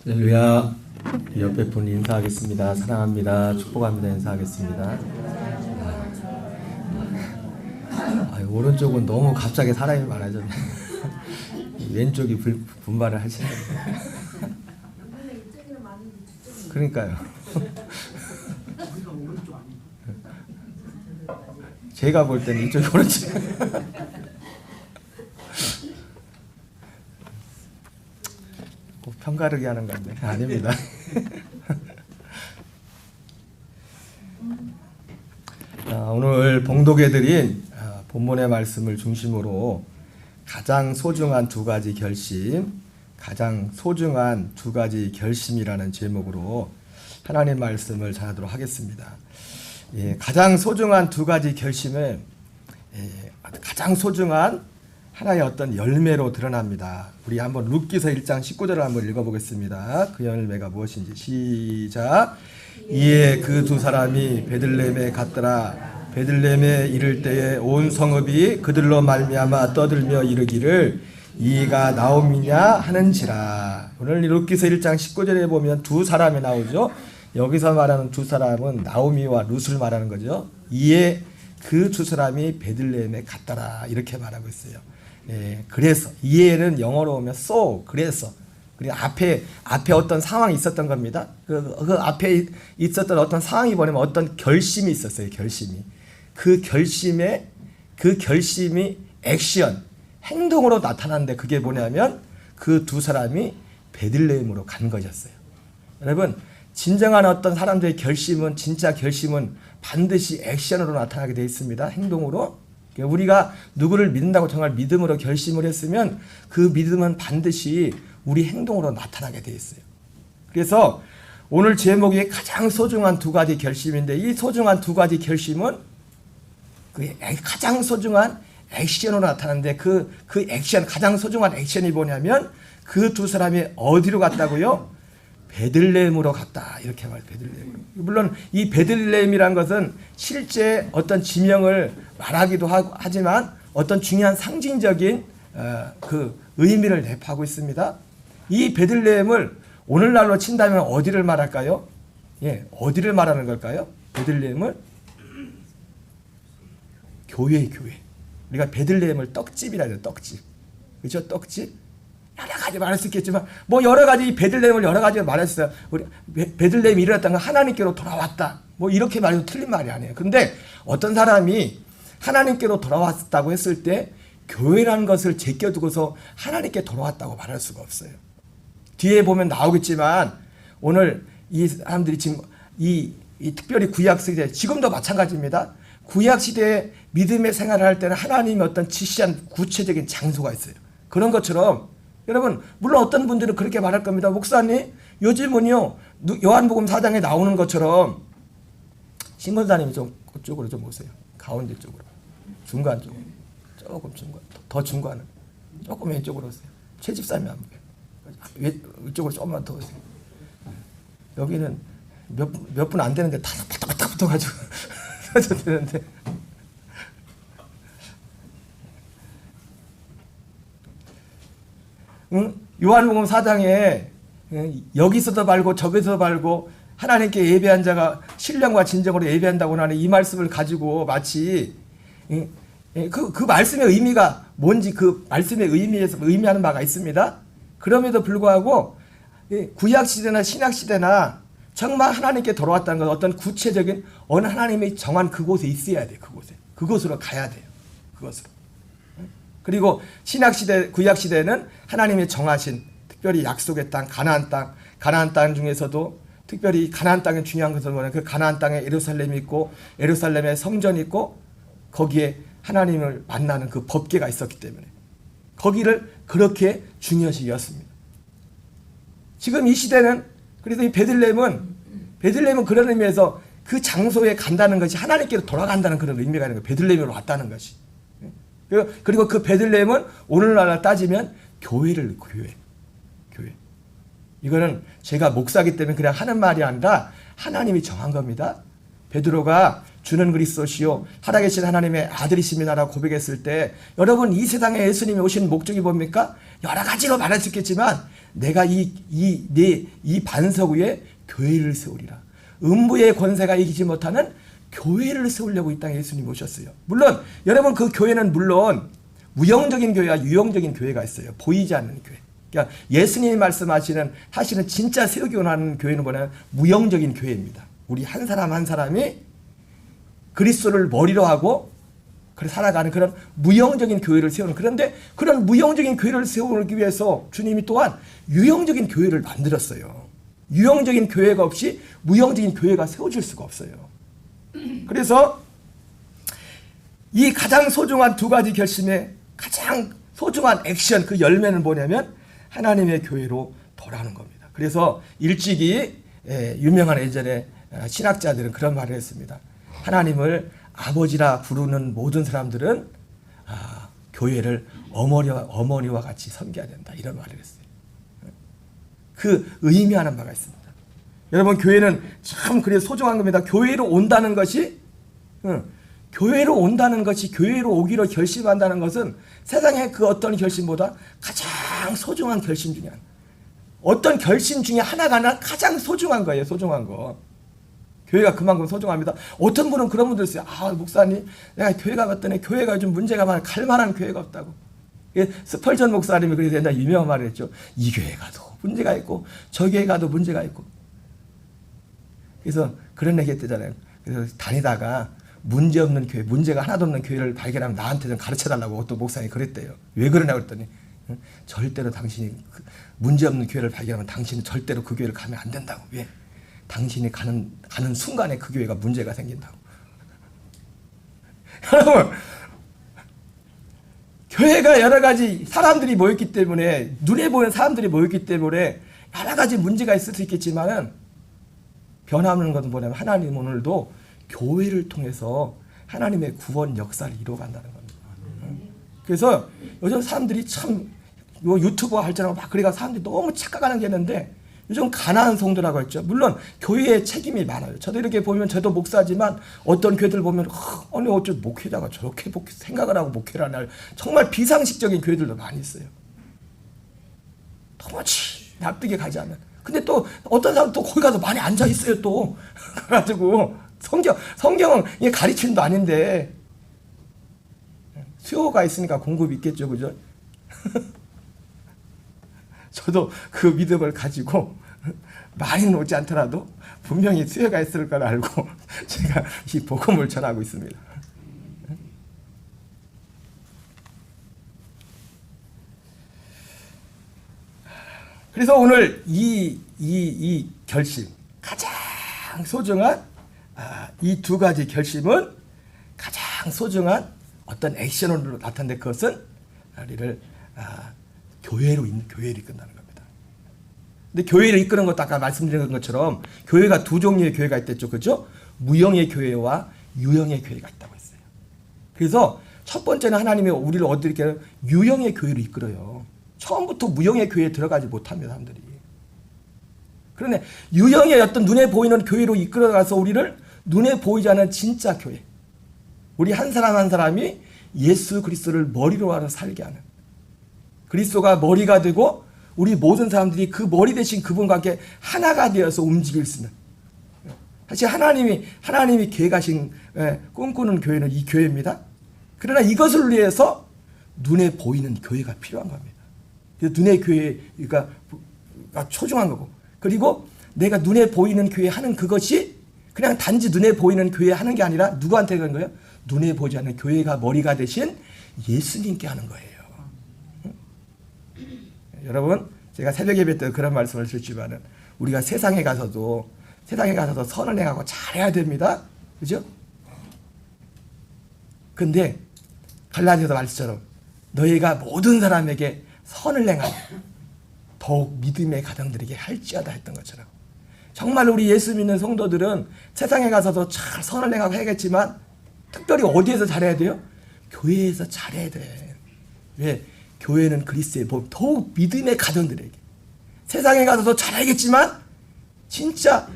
할렐루야. 옆에 분 인사하겠습니다. 사랑합니다. 축복합니다. 인사하겠습니다. 오른쪽은 너무 갑자기 사람이 많아졌네. 왼쪽이 분발을 하시네. 그러니까요. 제가 볼 때는 이쪽이 오른쪽. 꼭 편가르기 하는 건데 아닙니다. 오늘 봉독해드린 본문의 말씀을 중심으로 가장 소중한 두 가지 결심, 가장 소중한 두 가지 결심이라는 제목으로 하나님 말씀을 전하도록 하겠습니다. 가장 소중한 두 가지 결심은 가장 소중한 하나의 어떤 열매로 드러납니다. 우리 한번 룻기서 1장 19절을 한번 읽어보겠습니다. 그 열매가 무엇인지 시작. 이에 그 두 사람이 베들레헴에 갔더라. 베들레헴에 이를 때에 온 성읍이 그들로 말미암아 떠들며 이르기를 이가 나옴이냐 하는지라. 오늘 룻기서 1장 19절에 보면 두 사람이 나오죠. 여기서 말하는 두 사람은 나오미와 룻을 말하는 거죠. 이에 그 두 사람이 베들레헴에 갔더라 이렇게 말하고 있어요. 그래서 이에는 영어로 오면 so 그래서 그리고 앞에 어떤 상황이 있었던 겁니다. 그 앞에 있었던 어떤 상황이 뭐냐면 어떤 결심이 있었어요. 그 결심이 액션 행동으로 나타났는데 그게 뭐냐면 그 두 사람이 베들레헴으로 간 것이었어요. 여러분 진정한 어떤 사람들의 결심은 진짜 결심은 반드시 액션으로 나타나게 되어 있습니다. 행동으로. 우리가 누구를 믿는다고 정말 믿음으로 결심을 했으면 그 믿음은 반드시 우리 행동으로 나타나게 되어 있어요. 그래서 오늘 제목이 가장 소중한 두 가지 결심인데 이 소중한 두 가지 결심은 그 가장 소중한 액션으로 나타나는데 그 액션 가장 소중한 액션이 뭐냐면 그 두 사람이 어디로 갔다고요? 베들레헴으로 갔다 이렇게 말해요. 베들레헴으로. 물론 이 베들레헴이란 것은 실제 어떤 지명을 말하기도 하지만 어떤 중요한 상징적인 그 의미를 내포하고 있습니다. 이 베들레헴을 오늘날로 친다면 어디를 말할까요? 어디를 말하는 걸까요? 베들레헴을 교회. 우리가 베들레헴을 떡집이라 해요. 떡집. 그렇죠? 떡집. 여러 가지 말할 수 있겠지만 뭐 여러 가지 베들레헴을 여러 가지 말했어요. 우리 베들레헴이 일어났다는 건 하나님께로 돌아왔다. 뭐 이렇게 말해도 틀린 말이 아니에요. 근데 어떤 사람이 하나님께로 돌아왔다고 했을 때 교회라는 것을 제껴두고서 하나님께 돌아왔다고 말할 수가 없어요. 뒤에 보면 나오겠지만 오늘 이 사람들이 지금 이 특별히 구약 시대 지금도 마찬가지입니다. 구약 시대에 믿음의 생활을 할 때는 하나님이 어떤 지시한 구체적인 장소가 있어요. 그런 것처럼 여러분 물론 어떤 분들은 그렇게 말할 겁니다. 목사님 요즘은요 요한복음 4장에 나오는 것처럼 신권사님이 좀 그쪽으로 좀 오세요. 가운데 쪽으로 중간 쪽으로 조금 중간 더 중간은 조금 왼쪽으로 오세요. 채집사님이 안 보여요. 이쪽으로 조금만 더 오세요. 여기는 몇 분 안 되는데 다 붙어가지고 되는데 요한복음 4장에 여기서도 발고 저기서도 발고 하나님께 예배한 자가 신령과 진정으로 예배한다고 하는 이 말씀을 가지고 마치 그 말씀의 의미가 뭔지 그 말씀의 의미에서 의미하는 바가 있습니다. 그럼에도 불구하고 구약시대나 신약시대나 정말 하나님께 돌아왔다는 건 어떤 구체적인 어느 하나님이 정한 그곳에 있어야 돼요. 그곳으로 가야 돼요. 그것으로. 그리고 신약시대, 구약시대는 하나님이 정하신 특별히 약속의 땅, 가나안 땅 중에서도 특별히 가나안 땅의 중요한 것은 뭐냐면 그 가나안 땅에 예루살렘이 있고 예루살렘에 성전이 있고 거기에 하나님을 만나는 그 법궤가 있었기 때문에 거기를 그렇게 중요시 여겼습니다. 지금 이 시대는 그래서 이 베들레헴은 그런 의미에서 그 장소에 간다는 것이 하나님께로 돌아간다는 그런 의미가 있는 거예요. 베들레헴으로 왔다는 것이. 그리고 그 베들레헴은 오늘날 따지면 교회를 교회. 이거는 제가 목사기 때문에 그냥 하는 말이 아니라 하나님이 정한 겁니다. 베드로가 주는 그리스도시요 살아계신 하나님의 아들이십니다라고 고백했을 때 여러분 이 세상에 예수님이 오신 목적이 뭡니까? 여러 가지로 말할 수 있겠지만 내가 이 반석 위에 교회를 세우리라. 음부의 권세가 이기지 못하는 교회를 세우려고 이 땅에 예수님이 오셨어요. 물론 여러분 그 교회는 물론 무형적인 교회와 유형적인 교회가 있어요. 보이지 않는 교회. 그러니까 예수님이 말씀하시는 사실은 진짜 세우기 원하는 교회는 뭐냐면 무형적인 교회입니다. 우리 한 사람 한 사람이 그리스도를 머리로 하고 살아가는 그런 무형적인 교회를 세우는, 그런데 그런 무형적인 교회를 세우기 위해서 주님이 또한 유형적인 교회를 만들었어요. 유형적인 교회가 없이 무형적인 교회가 세워질 수가 없어요. 그래서 이 가장 소중한 두 가지 결심의 가장 소중한 액션, 그 열매는 뭐냐면 하나님의 교회로 돌아오는 겁니다. 그래서 일찍이 유명한 예전에 신학자들은 그런 말을 했습니다. 하나님을 아버지라 부르는 모든 사람들은 교회를 어머니와 같이 섬겨야 된다, 이런 말을 했어요. 그 의미하는 바가 있습니다. 여러분 교회는 참 그래 소중한 겁니다. 교회로 온다는 것이 교회로 오기로 결심한다는 것은 세상의 그 어떤 결심보다 가장 소중한 결심 중에 하나. 어떤 결심 중에 하나가 가장 소중한 거예요. 소중한 거. 교회가 그만큼 소중합니다. 어떤 분은 그런 분들 있어요. 목사님, 내가 교회 가봤더니 교회가 좀 문제가 많아. 갈 만한 교회가 없다고. 스펄전 목사님이 그래서 옛날에 유명한 말을 했죠. 이 교회 가도 문제가 있고 저 교회 가도 문제가 있고. 그래서 그런 얘기 했대잖아요. 그래서 다니다가 문제없는 교회, 문제가 하나도 없는 교회를 발견하면 나한테 좀 가르쳐달라고 어떤 목사님이 그랬대요. 왜 그러냐고 그랬더니 절대로 당신이 문제없는 교회를 발견하면 당신은 절대로 그 교회를 가면 안 된다고. 왜? 당신이 가는 순간에 그 교회가 문제가 생긴다고. 여러분, 교회가 여러 가지 사람들이 모였기 때문에, 눈에 보이는 사람들이 모였기 때문에 여러 가지 문제가 있을 수 있겠지만은 변화하는 것은 뭐냐면 하나님 오늘도 교회를 통해서 하나님의 구원 역사를 이루어간다는 겁니다. 그래서 요즘 사람들이 참 유튜버 할지라고 막 그래가 사람들이 너무 착각하는 게 있는데 요즘 가난한 성도라고 했죠. 물론 교회의 책임이 많아요. 저도 이렇게 보면 저도 목사지만 어떤 교회들 보면 아니 어째 목회자가 저렇게 생각을 하고 목회를 하나, 정말 비상식적인 교회들도 많이 있어요. 도무지 납득이 가지 않는. 근데 또 어떤 사람 또 거기 가서 많이 앉아 있어요. 또 그래가지고 성경은 이게 가르치는 도 아닌데 수요가 있으니까 공급이 있겠죠, 그죠? 저도 그 믿음을 가지고 많이는 오지 않더라도 분명히 수요가 있을 걸 알고 제가 이 복음을 전하고 있습니다. 그래서 오늘 이 결심, 가장 소중한 이 두 가지 결심은 가장 소중한 어떤 액션으로 나타내, 그것은 우리를 교회를 이끈다는 겁니다. 근데 교회를 이끄는 것도 아까 말씀드린 것처럼 교회가 두 종류의 교회가 있댔죠, 그죠? 무형의 교회와 유형의 교회가 있다고 했어요. 그래서 첫 번째는 하나님이 우리를 어떻게 유형의 교회로 이끌어요. 처음부터 무형의 교회에 들어가지 못합니다, 사람들이. 그런데 유형의 어떤 눈에 보이는 교회로 이끌어가서 우리를 눈에 보이지 않는 진짜 교회, 우리 한 사람 한 사람이 예수 그리스도를 머리로 하러 살게 하는, 그리스도가 머리가 되고 우리 모든 사람들이 그 머리 대신 그분과 함께 하나가 되어서 움직일 수 있는, 사실 하나님이 계획하신 꿈꾸는 교회는 이 교회입니다. 그러나 이것을 위해서 눈에 보이는 교회가 필요한 겁니다. 그래서 눈의 교회가 소중한 거고, 그리고 내가 눈에 보이는 교회 하는 그것이 그냥 단지 눈에 보이는 교회 하는 게 아니라 누구한테 그런 거예요? 눈에 보지 않는 교회가 머리가 대신 예수님께 하는 거예요. 여러분, 제가 새벽 예배 때 그런 말씀을 드렸지만은 우리가 세상에 가서도 선을 행하고 잘해야 됩니다. 그죠? 근데 갈라디아서 말씀처럼 너희가 모든 사람에게 선을 행하여 더욱 믿음의 가정들에게 할지어다 했던 것처럼, 정말 우리 예수 믿는 성도들은 세상에 가서도 잘 선을 행하고 해야겠지만 특별히 어디에서 잘해야 돼요? 교회에서 잘해야 돼. 왜? 교회는 그리스도의 몸, 더욱 믿음의 가정들에게. 세상에 가서도 잘하겠지만 진짜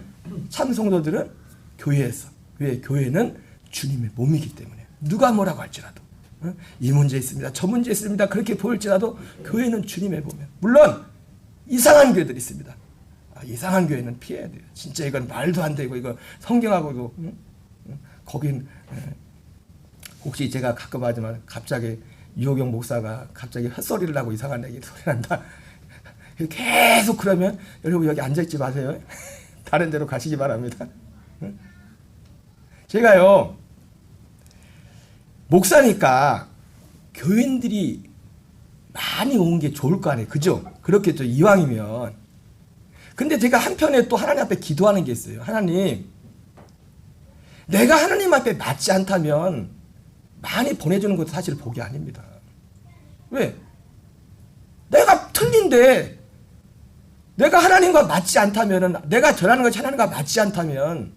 참 성도들은 교회에서. 왜? 교회는 주님의 몸이기 때문에 누가 뭐라고 할지라도 이 문제 있습니다, 저 문제 있습니다 그렇게 보일지라도 교회는 주님의 몸이에요. 물론 이상한 교회들이 있습니다. 이상한 교회는 피해야 돼요. 진짜 이건 말도 안 되고 이거 성경하고 이거 거긴 혹시 제가 가끔 하지만 갑자기 유호경 목사가 갑자기 헛소리를 하고 이상한 얘기 소리 난다 계속 그러면 여러분 여기 앉아있지 마세요. 다른 데로 가시기 바랍니다. 제가요 목사니까 교인들이 많이 온 게 좋을 거 아니에요. 그죠? 그렇겠죠. 이왕이면. 근데 제가 한편에 또 하나님 앞에 기도하는 게 있어요. 하나님, 내가 하나님 앞에 맞지 않다면 많이 보내주는 것도 사실 복이 아닙니다. 왜? 내가 틀린데 내가 하나님과 맞지 않다면, 내가 전하는 것이 하나님과 맞지 않다면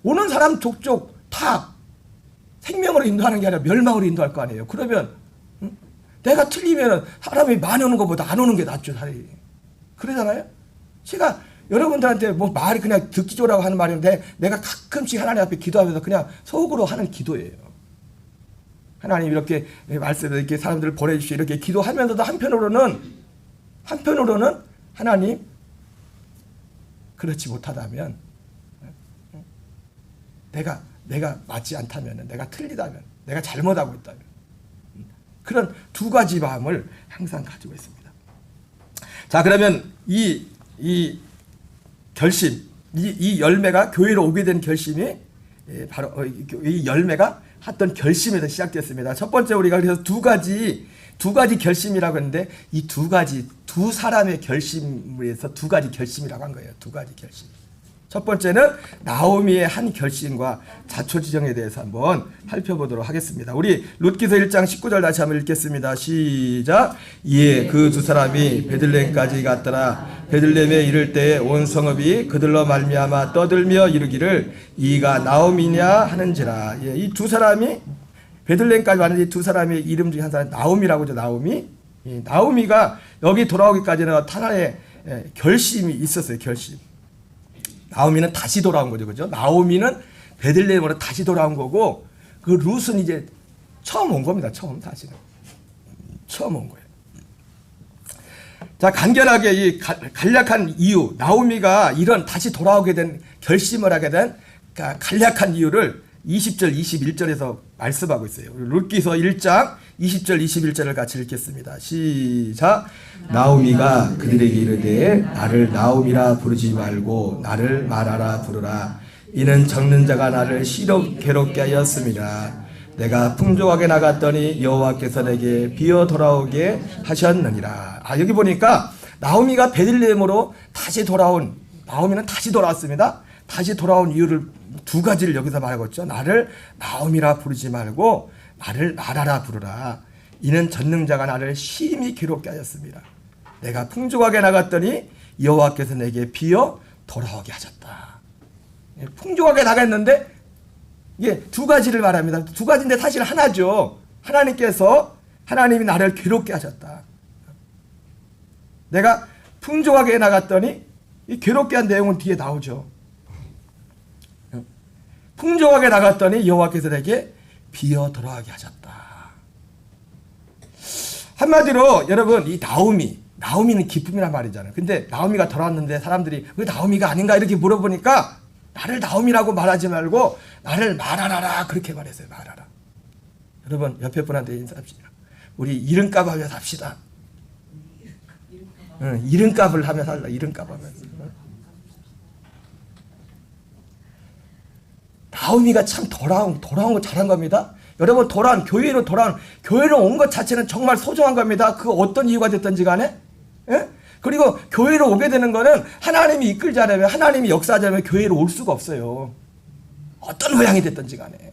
오는 사람 족족 다 생명으로 인도하는 게 아니라 멸망으로 인도할 거 아니에요. 그러면 내가 틀리면 사람이 많이 오는 것보다 안 오는 게 낫죠. 사람이. 그러잖아요. 제가 여러분들한테 뭐 말이 그냥 듣기 좋으라고 하는 말인데 내가 가끔씩 하나님 앞에 기도하면서 그냥 속으로 하는 기도예요. 하나님 이렇게 말씀을 이렇게 사람들을 보내주시고 이렇게 기도하면서도 한편으로는 하나님 그렇지 못하다면 내가 맞지 않다면, 내가 틀리다면, 내가 잘못하고 있다면 그런 두 가지 마음을 항상 가지고 있습니다. 자, 그러면 이 결심, 이 열매가 교회로 오게 된 결심이 바로 이 열매가 했던 결심에서 시작됐습니다. 첫 번째 우리가 그래서 두 가지 결심이라고 했는데 이 두 사람의 결심에서 두 가지 결심이라고 한 거예요. 두 가지 결심. 첫 번째는 나오미의 한 결심과 자초지정에 대해서 한번 살펴보도록 하겠습니다. 우리 룻기서 1장 19절 다시 한번 읽겠습니다. 시작. 이에 그 두 사람이 베들레헴까지 갔더라. 베들레헴에 이를 때에 온 성읍이 그들로 말미암아 떠들며 이르기를 이가 나오미냐 하는지라. 이 두 사람이 베들레헴까지 왔는데 이 두 사람의 이름 중에 한 사람이 나오미라고 하죠. 나오미가 여기 돌아오기까지는 하나의 결심이 있었어요. 결심. 나오미는 다시 돌아온 거죠. 그죠? 나오미는 베들레헴으로 다시 돌아온 거고, 그 룻은 이제 처음 온 겁니다. 사실은. 처음 온 거예요. 자, 간결하게 이 간략한 이유, 나오미가 이런 다시 돌아오게 된, 결심을 하게 된 간략한 이유를 20절, 21절에서 말씀하고 있어요. 룻기서 1장 20절, 21절을 같이 읽겠습니다. 시작. 나오미가 그들에게 이르되 나를 나오미라 부르지 말고 나를 마라라 부르라. 이는 적는 자가 나를 괴롭게 하였음이라. 내가 풍족하게 나갔더니 여호와께서 내게 비어 돌아오게 하셨느니라. 여기 보니까 나오미가 베들레헴으로 나오미는 다시 돌아왔습니다. 다시 돌아온 이유를 두 가지를 여기서 말하고 있죠. 나를 나오미라 부르지 말고 나를 마라라 부르라. 이는 전능자가 나를 심히 괴롭게 하였습니다. 내가 풍족하게 나갔더니 여호와께서 내게 비어 돌아오게 하셨다. 풍족하게 나갔는데 이게 두 가지를 말합니다. 두 가지인데 사실 하나죠. 하나님이 나를 괴롭게 하셨다. 내가 풍족하게 나갔더니 이 괴롭게 한 내용은 뒤에 나오죠. 풍족하게 나갔더니 여호와께서 내게 비어 돌아가게 하셨다. 한마디로 여러분, 이 나오미는 기쁨이란 말이잖아요. 근데 나오미가 돌아왔는데 사람들이 왜 나오미가 아닌가 이렇게 물어보니까 나를 나오미라고 말하지 말고 나를 마라라라 그렇게 말했어요. 마라라. 여러분 옆에 분한테 인사합시다. 우리 이름값 하며 삽시다. 이름값을 하며 살라. 이름값 하면서. 나오미가 참 돌아온 거 잘한 겁니다. 여러분 교회로 온 것 자체는 정말 소중한 겁니다. 그 어떤 이유가 됐든지 간에. 예? 그리고 교회로 오게 되는 거는 하나님이 이끌지 않으면, 하나님이 역사하지 않으면 교회로 올 수가 없어요. 어떤 모양이 됐든지 간에.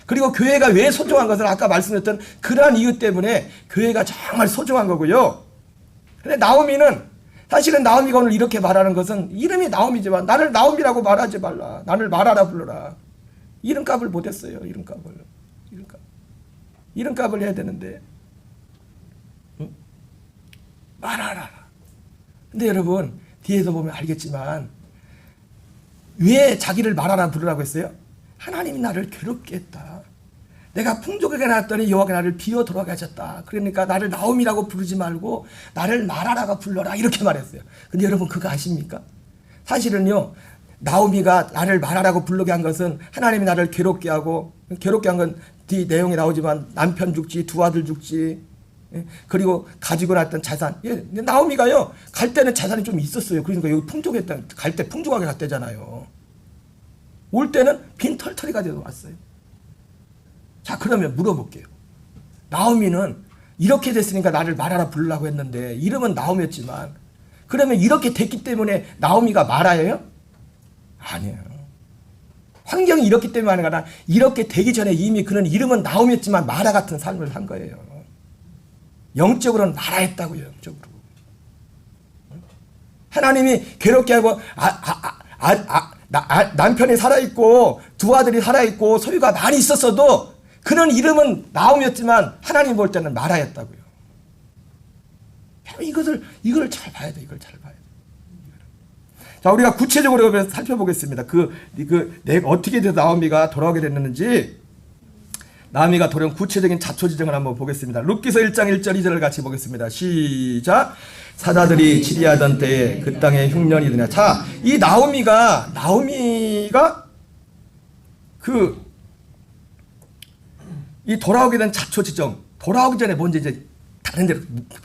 그리고 교회가 왜 소중한 것을 아까 말씀드렸던 그러한 이유 때문에 교회가 정말 소중한 거고요. 근데 사실은 나오미가 오늘 이렇게 말하는 것은 이름이 나오미지만 나를 나오미라고 말하지 말라. 나를 마라라 불러라. 이름값을 못했어요. 이름값을 해야 되는데 말하라. 근데 여러분 뒤에서 보면 알겠지만 왜 자기를 말하라 부르라고 했어요? 하나님이 나를 괴롭게 했다. 내가 풍족하게 낳았더니 여호와가 나를 비워 돌아가게 하셨다. 그러니까 나를 나옴이라고 부르지 말고 나를 마라라고 불러라, 이렇게 말했어요. 근데 여러분 그거 아십니까? 사실은요, 나오미가 나를 마라라고 부르게 한 것은 하나님이 나를 괴롭게 하고, 괴롭게 한 건 뒤 내용이 나오지만 남편 죽지, 두 아들 죽지, 그리고 가지고 났던 자산. 나오미가요, 갈 때는 자산이 좀 있었어요. 그러니까 여기 풍족했다, 갈 때 풍족하게 갔대잖아요. 올 때는 빈털터리가 돼서 왔어요. 자, 그러면 물어볼게요. 나오미는 이렇게 됐으니까 나를 마라라 부르려고 했는데 이름은 나오미였지만, 그러면 이렇게 됐기 때문에 나오미가 마라예요? 아니에요. 환경이 이렇기 때문에 하는 거나, 이렇게 되기 전에 이미 그는 이름은 나오미였지만 마라 같은 삶을 산 거예요. 영적으로는 마라했다고요. 영적으로. 하나님이 괴롭게 하고 남편이 살아있고 두 아들이 살아있고 소유가 많이 있었어도 그는 이름은 나오미였지만 하나님 볼 때는 마라였다고요. 이걸 잘 봐야 돼. 이걸 잘 봐야 돼. 자, 우리가 구체적으로 살펴보겠습니다. 내가 어떻게 돼서 나오미가 돌아오게 됐는지, 나오미가 돌아온 구체적인 자초 지정을 한번 보겠습니다. 룻기서 1장 1절 2절을 같이 보겠습니다. 시작. 사자들이 치리하던 때에 그 땅에 흉년이 드냐. 자, 이 나오미가 이 돌아오게 된 자초 지정, 돌아오기 전에 먼저 이제 다른 데로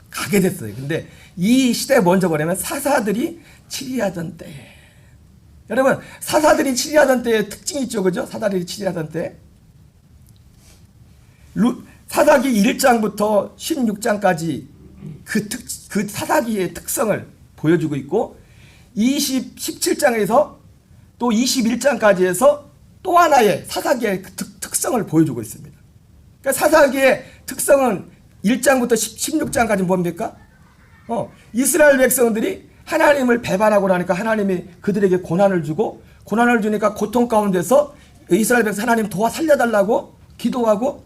가게 됐어요. 근데 이 시대에 먼저 뭐냐면 사사들이 치리하던 때. 여러분, 사사들이 치리하던 때의 특징이 있죠, 그죠? 사사들이 치리하던 때. 사사기 1장부터 16장까지 그 사사기의 특성을 보여주고 있고, 17장에서 또 21장까지 해서 또 하나의 사사기의 특성을 보여주고 있습니다. 그러니까 사사기의 특성은 1장부터 16장까지 뭡니까? 이스라엘 백성들이 하나님을 배반하고 나니까 하나님이 그들에게 고난을 주니까 고통 가운데서 이스라엘 백성 하나님 도와 살려달라고 기도하고,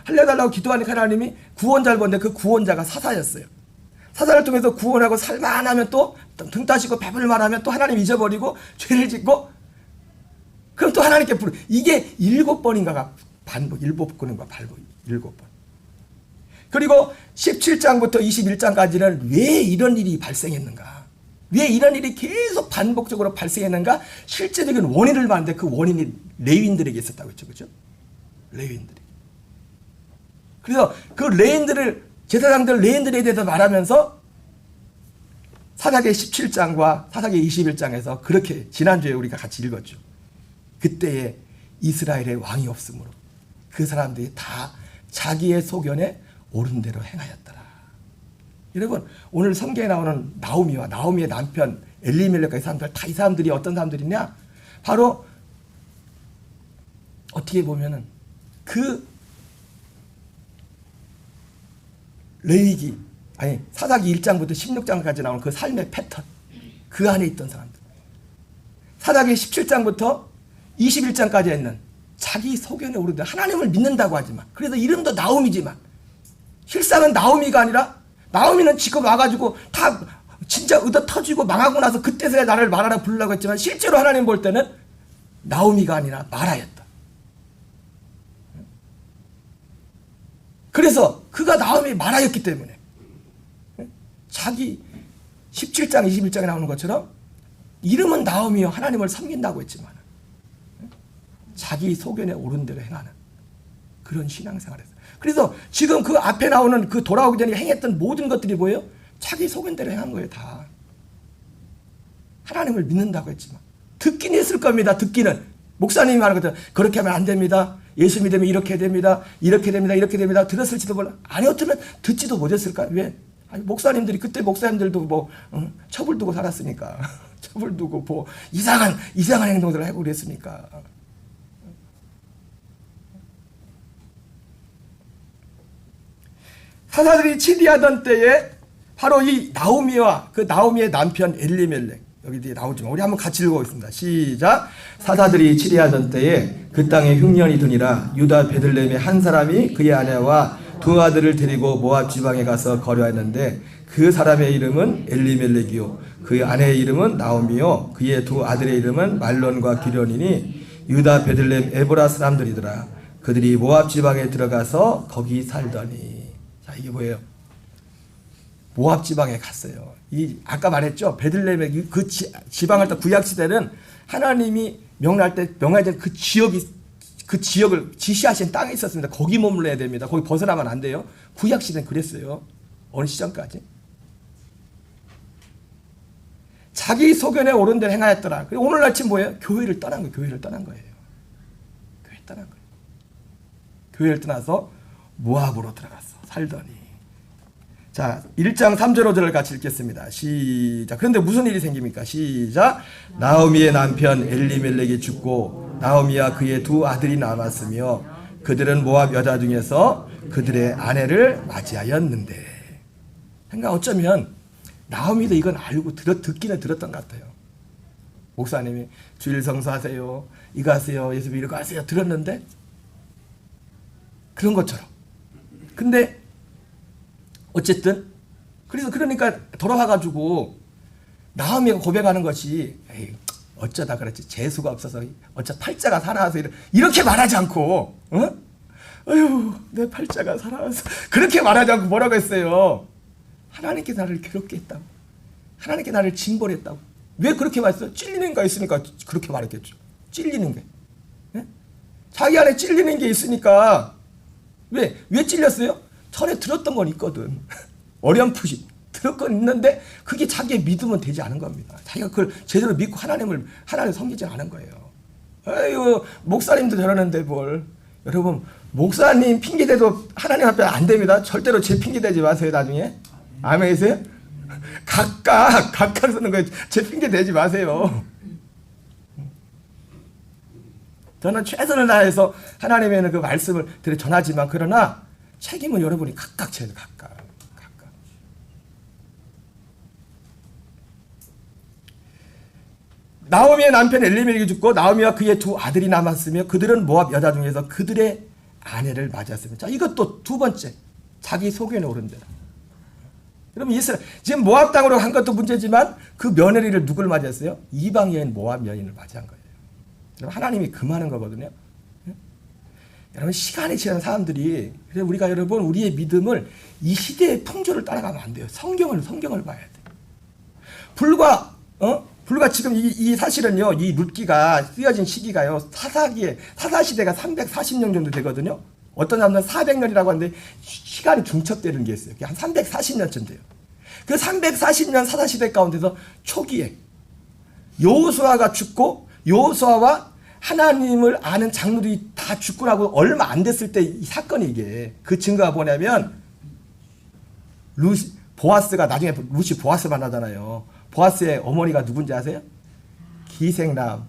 살려달라고 기도하니까 하나님이 구원자를 보는데 그 구원자가 사사였어요. 사사를 통해서 구원하고 살만하면 또 등 따시고 배불만 하면 또 하나님 잊어버리고 죄를 짓고, 그럼 또 하나님께 이게 7번인가가 반복, 7번인가 반복, 7번. 그리고 17장부터 21장까지는 왜 이런 일이 발생했는가? 왜 이런 일이 계속 반복적으로 발생했는가? 실제적인 원인을 봤는데 그 원인이 레위인들에게 있었다고 했죠. 그죠? 레위인들이. 그래서 그 레위인들을, 제사장들 레위인들에 대해서 말하면서 사사기 17장과 사사기 21장에서 그렇게 지난주에 우리가 같이 읽었죠. 그때에 이스라엘의 왕이 없으므로 그 사람들이 다 자기의 소견에 옳은 대로 행하였더라. 여러분, 오늘 성경에 나오는 나오미와 나오미의 남편 엘리멜렉과 이 사람들, 다 이 사람들이 어떤 사람들이냐? 바로 어떻게 보면은 그 사사기 1장부터 16장까지 나오는 그 삶의 패턴, 그 안에 있던 사람들. 사사기 17장부터 21장까지 있는 자기 소견에 오르되 하나님을 믿는다고 하지만, 그래서 이름도 나오미지만 실상은 나오미가 아니라, 나오미는 지금 와가지고 다 진짜 의도 터지고 망하고 나서 그때서야 나를 마라라 부르려고 했지만 실제로 하나님 볼 때는 나오미가 아니라 마라였다. 그래서 그가 나오미 마라였기 때문에 자기 17장 21장에 나오는 것처럼 이름은 나오미요 하나님을 섬긴다고 했지만 자기 소견에 옳은 대로 행하는 그런 신앙생활을 했어요. 그래서 지금 그 앞에 나오는 그 돌아오기 전에 행했던 모든 것들이 뭐예요? 자기 소견대로 행한 거예요. 다 하나님을 믿는다고 했지만 듣긴 했을 겁니다. 듣기는 목사님이 말하는 것처럼 그렇게 하면 안 됩니다. 예수 믿으면 이렇게 됩니다. 이렇게 됩니다. 이렇게 됩니다. 들었을지도 몰라. 아니었으면 듣지도 못했을까? 왜? 아니, 목사님들이 그때 목사님들도 뭐 첩을 두고 살았으니까 첩을 두고 뭐 이상한 행동들을 하고 그랬으니까. 사사들이 치리하던 때에 바로 이 나오미와 그 나오미의 남편 엘리멜렉, 여기 뒤에 나오지만 우리 한번 같이 읽어보겠습니다. 시작. 사사들이 치리하던 때에 그 땅에 흉년이 드니라. 유다 베들레헴의 한 사람이 그의 아내와 두 아들을 데리고 모압 지방에 가서 거류하였는데 그 사람의 이름은 엘리멜렉이요 그의 아내의 이름은 나오미요 그의 두 아들의 이름은 말론과 기련이니 유다 베들레헴 에브라 사람들이더라. 그들이 모압 지방에 들어가서 거기 살더니. 자, 이게 뭐예요? 모압 지방에 갔어요. 이 아까 말했죠. 베들레헴의 그 지방을 딱 구약 시대는 하나님이 명할 때 그 지역을 지시하신 땅에 있었습니다. 거기 머물러야 됩니다. 거기 벗어나면 안 돼요. 구약 시대는 그랬어요. 어느 시점까지? 자기 소견에 옳은 대로 행하였더라. 그리고 오늘날 지금 뭐예요? 교회를 떠난 거예요. 교회를 떠난 거예요. 교회 떠난 거예요. 교회를 떠나서 모압으로 들어갔어. 살더니. 자, 1장 3절 5절을 같이 읽겠습니다. 시작. 그런데 무슨 일이 생깁니까? 시작. 나오미의 남편 엘리멜렉이 죽고 나오미와 그의 두 아들이 남았으며 그들은 모압 여자 중에서 그들의 아내를 맞이하였는데. 그러니까 어쩌면 나오미도 이건 알고 듣기는 들었던 것 같아요. 목사님이 주일 성수하세요, 이거 하세요, 예수 이거 하세요 들었는데 그런 것처럼. 근데 어쨌든 그러니까 돌아와가지고 나오미가 고백하는 것이 에이, 어쩌다 그렇지 재수가 없어서 어쩌 팔자가 살아와서 이렇게 말하지 않고 어휴 내 팔자가 살아와서 그렇게 말하지 않고 뭐라고 했어요? 하나님께 나를 괴롭게 했다고, 하나님께 나를 징벌했다고. 왜 그렇게 말했어요? 찔리는 게 있으니까 그렇게 말했겠죠. 찔리는 게. 네? 자기 안에 찔리는 게 있으니까. 왜 찔렸어요? 전에 들었던 건 있거든. 어렴풋이 들었건 있는데 그게 자기의 믿으면 되지 않은 겁니다. 자기가 그걸 제대로 믿고 하나님을 섬기지 않은 거예요. 아유 목사님도 저러는데 뭘. 여러분 목사님 핑계대도 하나님 앞에 안 됩니다. 절대로 제 핑계대지 마세요. 나중에 아멘이세요? 각각 쓰는 거예요. 제 핑계대지 마세요. 저는 최선을 다해서 하나님의 그 말씀을 전하지만 그러나 책임은 여러분이 각각 져야 돼요. 각각. 나오미의 남편 엘리멜렉이 죽고 나오미와 그의 두 아들이 남았으며 그들은 모압 여자 중에서 그들의 아내를 맞이했습니다. 자, 이것도 두 번째. 자기 소견에 오른 대로. 여러분 이스라엘 지금 모압 땅으로 간 것도 문제지만 그 며느리를 누굴 맞이했어요? 이방 여인 모압 여인을 맞이한 거예요. 여러분 하나님이 금하는 거거든요. 여러분 시간이 지난 사람들이 그래서 우리가 여러분 우리의 믿음을 이 시대의 풍조를 따라가면 안 돼요. 성경을 봐야 돼. 불과 지금 이 사실은요, 이 룻기가 쓰여진 시기가요, 사사시대가 340년 정도 되거든요. 어떤 사람들은 400년이라고 하는데 시간이 중첩되는 게 있어요. 한 340년쯤 돼요. 그 340년 사사시대 가운데서 초기에 여호수아가 죽고 여호수아와 하나님을 아는 장로들이 다 죽고 나고 얼마 안 됐을 때 이 사건이 이게 그 증거가 뭐냐면 보아스가 나중에 룻이 보아스 만나잖아요. 보아스의 어머니가 누군지 아세요? 기생나합.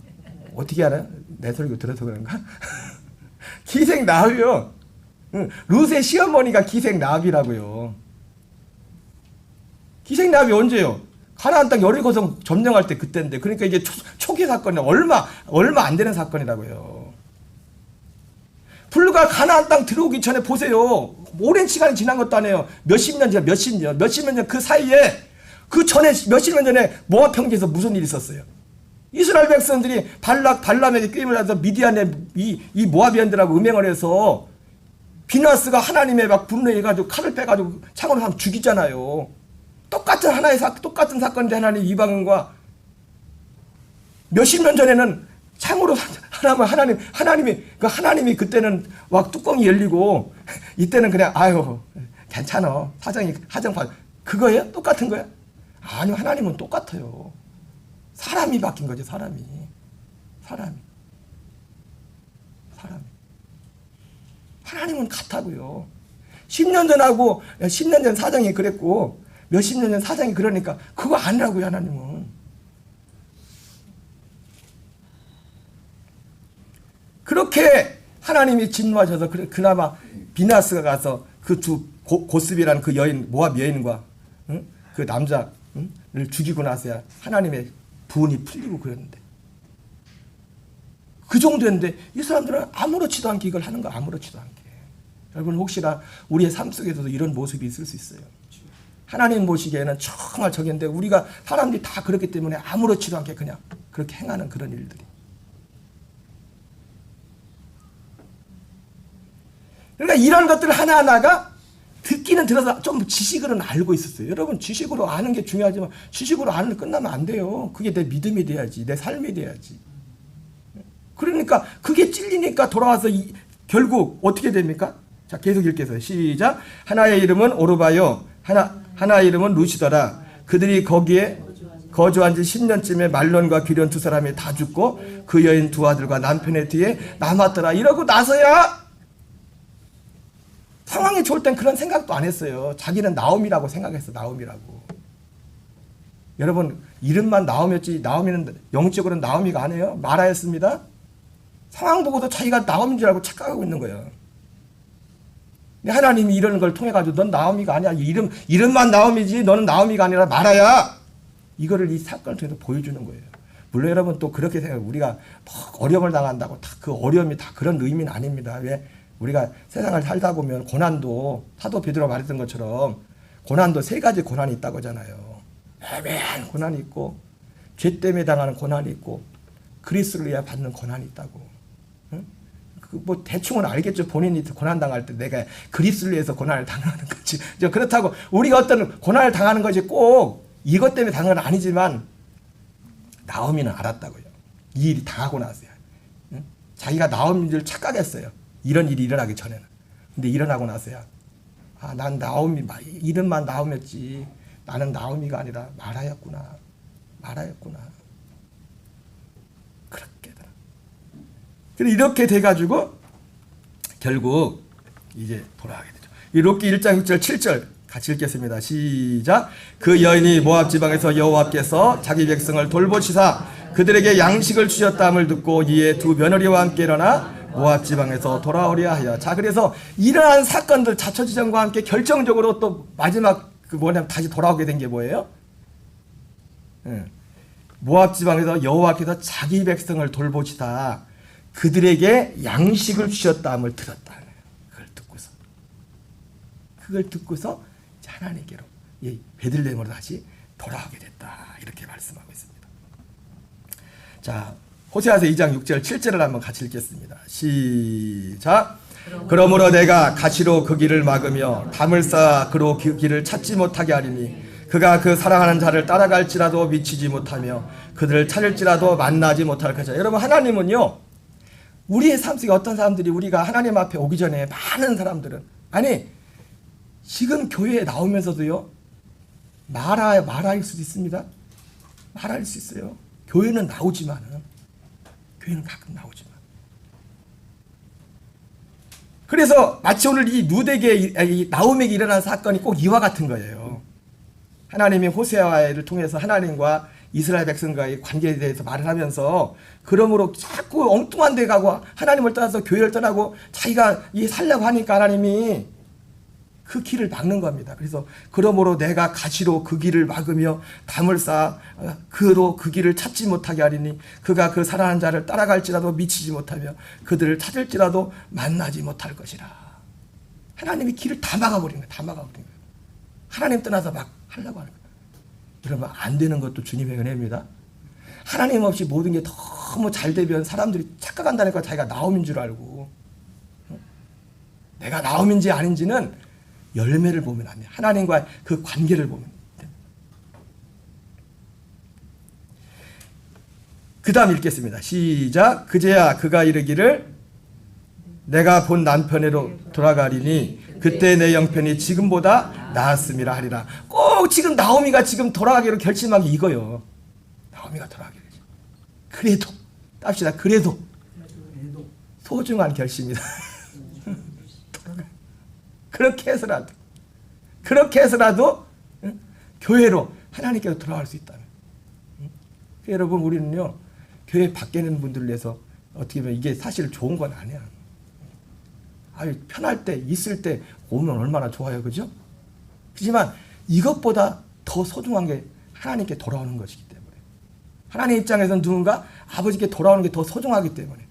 어떻게 알아요? 내 설교 들어서 그런가? 기생나합이요. 룻의 시어머니가 기생나합이라고요. 기생나합이 언제요? 가나안 땅 여리고성 점령할 때 그때인데. 그러니까 이게 초기 사건이 얼마 안 되는 사건이라고요. 불과 가나안 땅 들어오기 전에 보세요. 오랜 시간이 지난 것도 아니에요. 몇십 년 전 그 사이에 그 전에 몇십 년 전에 모압 평지에서 무슨 일이 있었어요? 이스라엘 백성들이 발람에게 꾀임을 해서 미디안의 이 모압이언들하고 음행을 해서 비나스가 하나님의 막 분노해가지고 칼을 빼가지고 창으로 사람 죽이잖아요. 똑같은 사건인데 하나님 이방인과 몇십 년 전에는 창으로 하나님이 그때는 막 뚜껑이 열리고 이때는 그냥 아유 괜찮아 하정 봐 그거예요? 똑같은 거야? 아니요, 하나님은 똑같아요. 사람이 바뀐 거죠, 사람이. 하나님은 같다고요. 10년 전 사장이 그랬고 몇십 년 전 사장이 그러니까 그거 아니라고요, 하나님은. 그렇게 하나님이 진노하셔서 그나마 비나스가 가서 그 두 고스비라는 그 여인 모압 여인과 그 남자를 죽이고 나서야 하나님의 분이 풀리고 그랬는데 그 정도였는데 이 사람들은 아무렇지도 않게 이걸 하는 거 아무렇지도 않게. 여러분 혹시나 우리의 삶 속에서도 이런 모습이 있을 수 있어요. 하나님 보시기에는 정말 저기인데 우리가 사람들이 다 그렇기 때문에 아무렇지도 않게 그냥 그렇게 행하는 그런 일들이. 그러니까 이런 것들 하나하나가 듣기는 들어서 좀 지식으로는 알고 있었어요. 여러분 지식으로 아는 게 중요하지만 지식으로 아는 게 끝나면 안 돼요. 그게 내 믿음이 돼야지. 내 삶이 돼야지. 그러니까 그게 찔리니까 돌아와서 결국 어떻게 됩니까? 자, 계속 읽겠어요. 시작. 하나의 이름은 오르바요. 하나의 이름은 루시더라. 그들이 거기에 거주한 지 10년쯤에 말론과 기련 두 사람이 다 죽고 그 여인 두 아들과 남편의 뒤에 남았더라. 이러고 나서야 상황이 좋을 땐 그런 생각도 안 했어요. 자기는 나옴이라고 생각했어. 나옴이라고. 여러분 이름만 나옴이었지 나옴이는 영적으로는 나옴이가 아니에요. 마라였습니다. 상황 보고도 자기가 나옴인 줄 알고 착각하고 있는 거예요. 하나님이 이러는 걸 통해 가지고 넌 나옴이가 아니야. 이름만 나옴이지 너는 나옴이가 아니라 마라야. 이거를 이 사건을 통해서 보여주는 거예요. 물론 여러분 또 그렇게 생각해요. 우리가 어려움을 당한다고 다 그 어려움이 다 그런 의미는 아닙니다. 왜? 우리가 세상을 살다 보면 고난도 사도 베드로가 말했던 것처럼 고난도 세 가지 고난이 있다고 하잖아요. 애매한 고난이 있고 죄 때문에 당하는 고난이 있고 그리스도를 위해 받는 고난이 있다고. 응? 뭐 대충은 알겠죠. 본인이 고난 당할 때 내가 그리스도를 위해서 고난을 당하는 거지. 그렇다고 우리가 어떤 고난을 당하는 것이 꼭 이것 때문에 당한 건 아니지만 나오미는 알았다고요. 이 일이 당하고 나서요. 응? 자기가 나오미인 줄 착각했어요. 이런 일이 일어나기 전에는. 근데 일어나고 나서야 난 나오미 이름만 나오미였지 나는 나오미가 아니라 마라였구나. 그렇게 되더라. 그래서 이렇게 돼가지고 결국 이제 돌아가게 되죠. 이 룻기 1장 6절 7절 같이 읽겠습니다. 시작. 그 여인이 모압 지방에서 여호와께서 자기 백성을 돌보시사 그들에게 양식을 주셨다함을 듣고 이에 두 며느리와 함께 일어나 모압 지방에서 돌아오려 하여. 자, 그래서 일어난 사건들 자초지정과 함께 결정적으로 또 마지막 뭐냐면 다시 돌아오게 된 게 뭐예요? 모압 지방에서 여호와께서 자기 백성을 돌보시다 그들에게 양식을 주셨다함을 들었다. 그걸 듣고서 하나님께로 베들레헴으로 다시 돌아오게 됐다. 이렇게 말씀하고 있습니다. 자, 호세아서 2장 6절 7절을 한번 같이 읽겠습니다. 시작. 그러므로 내가 가시로 그 길을 막으며 담을 쌓아 그로 그 길을 찾지 못하게 하리니 그가 그 사랑하는 자를 따라갈지라도 미치지 못하며 그들을 찾을지라도 만나지 못할 것이다. 여러분 하나님은요 우리의 삶 속에 어떤 사람들이 우리가 하나님 앞에 오기 전에 많은 사람들은 지금 교회에 나오면서도요 마라일 수도 있습니다. 마라일 수 있어요. 교회는 나오지만은 교회는 가끔 나오지만. 그래서 마치 오늘 이 룻에게 나옴에게 일어난 사건이 꼭 이와 같은 거예요. 하나님이 호세아를 통해서 하나님과 이스라엘 백성과의 관계에 대해서 말을 하면서 그러므로 자꾸 엉뚱한 데 가고 하나님을 떠나서 교회를 떠나고 자기가 살려고 하니까 하나님이 그 길을 막는 겁니다. 그래서 그러므로 내가 가시로 그 길을 막으며 담을 쌓아 그로 그 길을 찾지 못하게 하리니 그가 그 사랑하는 자를 따라갈지라도 미치지 못하며 그들을 찾을지라도 만나지 못할 것이라. 하나님이 길을 다 막아버린 거예요. 다 막아버린 거예요. 하나님 떠나서 막 하려고 하는 거예요. 그러면 안 되는 것도 주님의 은혜입니다. 하나님 없이 모든 게 너무 잘 되면 사람들이 착각한다니까 자기가 나옴인 줄 알고. 내가 나옴인지 아닌지는 열매를 보면 안 돼요. 하나님과 그 관계를 보면 됩니다. 그 다음 읽겠습니다. 시작. 그제야 그가 이르기를 내가 본 남편으로 돌아가리니 그때 내 형편이 지금보다 나았음이라 하리라. 꼭 지금 나오미가 지금 돌아가기로 결심한 게 이거요. 나오미가 돌아가기로. 그래도 땁시다. 그래도 소중한 결심이다. 그렇게 해서라도 교회로 하나님께로 돌아갈 수 있다면. 여러분 우리는요 교회 밖에 있는 분들을 위해서 어떻게 보면 이게 사실 좋은 건 아니야. 편할 때 있을 때 오면 얼마나 좋아요, 그죠? 하지만 이것보다 더 소중한 게 하나님께 돌아오는 것이기 때문에 하나님 입장에서는 누군가 아버지께 돌아오는 게 더 소중하기 때문에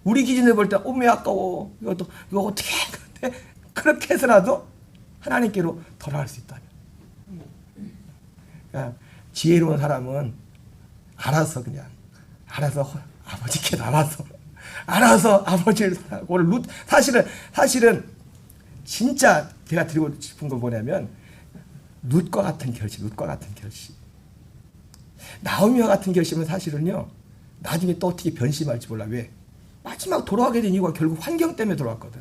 우리 기준에 볼 때 어머 아까워 이거 어떻게 해? 그렇게 해서라도 하나님께로 돌아갈 수 있다면. 그러니까 지혜로운 사람은 알아서 아버지께 나와서 알아서 아버지를 사랑하고 오늘 사실은 진짜 제가 드리고 싶은 건 뭐냐면 룻과 같은 결심. 나오미와 같은 결심은 사실은요 나중에 또 어떻게 변심할지 몰라. 왜? 마지막 돌아가게 된 이유가 결국 환경 때문에 돌아왔거든.